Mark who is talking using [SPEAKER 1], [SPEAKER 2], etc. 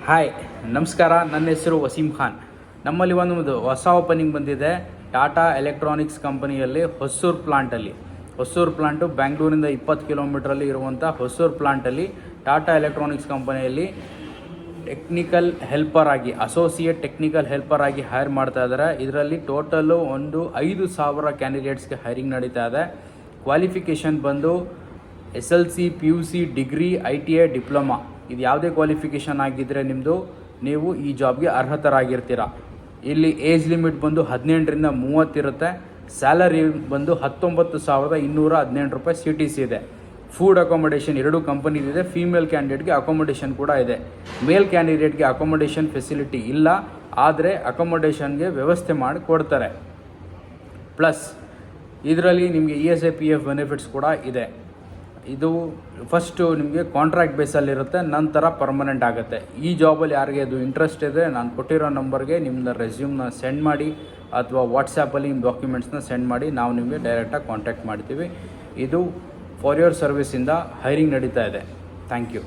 [SPEAKER 1] Hi ನಮಸ್ಕಾರ. ನನ್ನ ಹೆಸರು ವಸೀಂ ಖಾನ್. ನಮ್ಮಲ್ಲಿ ಒಂದು ಹೊಸ ಓಪನಿಂಗ್ ಬಂದಿದೆ ಟಾಟಾ ಎಲೆಕ್ಟ್ರಾನಿಕ್ಸ್ ಕಂಪನಿಯಲ್ಲಿ ಹೊಸೂರು ಪ್ಲಾಂಟಲ್ಲಿ. ಹೊಸೂರು ಪ್ಲಾಂಟು ಬ್ಯಾಂಗ್ಳೂರಿಂದ 20 ಕಿಲೋಮೀಟ್ರಲ್ಲಿ ಇರುವಂಥ ಹೊಸೂರು ಪ್ಲಾಂಟಲ್ಲಿ ಟಾಟಾ ಎಲೆಕ್ಟ್ರಾನಿಕ್ಸ್ ಕಂಪನಿಯಲ್ಲಿ ಟೆಕ್ನಿಕಲ್ ಹೆಲ್ಪರ್ ಆಗಿ, ಅಸೋಸಿಯೇಟ್ ಟೆಕ್ನಿಕಲ್ ಹೆಲ್ಪರ್ ಆಗಿ ಹೈರ್ ಮಾಡ್ತಾ ಇದ್ದಾರೆ. ಇದರಲ್ಲಿ ಟೋಟಲ್ಲು 5,000 ಕ್ಯಾಂಡಿಡೇಟ್ಸ್ಗೆ ಹೈರಿಂಗ್ ನಡೀತಾ ಇದೆ. ಕ್ವಾಲಿಫಿಕೇಷನ್ ಬಂದು SLC, PUC, degree, ITI, diploma. ಇದು ಯಾವುದೇ ಕ್ವಾಲಿಫಿಕೇಷನ್ ಆಗಿದ್ದರೆ ನೀವು ಈ ಜಾಬ್ಗೆ ಅರ್ಹತರಾಗಿರ್ತೀರ. ಇಲ್ಲಿ ಏಜ್ ಲಿಮಿಟ್ ಬಂದು 18ರಿಂದ 30 ಇರುತ್ತೆ. ಸ್ಯಾಲರಿ ಬಂದು 19,217 ರೂಪಾಯಿ CTC ಇದೆ. Food accommodation 2 ಕಂಪನಿದಿದೆ. ಫೀಮೇಲ್ ಕ್ಯಾಂಡಿಡೇಟ್ಗೆ ಅಕಾಮಡೇಷನ್ ಕೂಡ ಇದೆ. ಮೇಲ್ ಕ್ಯಾಂಡಿಡೇಟ್ಗೆ ಅಕಾಮಡೇಷನ್ ಫೆಸಿಲಿಟಿ ಇಲ್ಲ, ಆದರೆ ಅಕಾಮಡೇಷನ್ಗೆ ವ್ಯವಸ್ಥೆ ಮಾಡಿ ಕೊಡ್ತಾರೆ. ಪ್ಲಸ್ ಇದರಲ್ಲಿ ನಿಮಗೆ ESI PF ಬೆನಿಫಿಟ್ಸ್ ಕೂಡ ಇದೆ. ಇದು ಫಸ್ಟು ನಿಮಗೆ ಕಾಂಟ್ರಾಕ್ಟ್ ಬೇಸಲ್ಲಿರುತ್ತೆ, ನಂತರ ಪರ್ಮನೆಂಟ್ ಆಗುತ್ತೆ. ಈ ಜಾಬಲ್ಲಿ ಯಾರಿಗೆ ಅದು ಇಂಟ್ರೆಸ್ಟ್ ಇದೆ, ನಾನು ಕೊಟ್ಟಿರೋ ನಂಬರ್ಗೆ ನಿಮ್ಮನ್ನ ರೆಸ್ಯೂಮ್ನ ಸೆಂಡ್ ಮಾಡಿ ಅಥವಾ ವಾಟ್ಸಾಪಲ್ಲಿ ನಿಮ್ಮ ಡಾಕ್ಯುಮೆಂಟ್ಸ್ನ ಸೆಂಡ್ ಮಾಡಿ, ನಾವು ನಿಮಗೆ ಡೈರೆಕ್ಟಾಗಿ ಕಾಂಟ್ಯಾಕ್ಟ್ ಮಾಡ್ತೀವಿ. ಇದು ಫಾರ್ ಯುವರ್ ಸರ್ವಿಸಿಂದ ಹೈರಿಂಗ್ ನಡೀತಾ ಇದೆ. Thank you.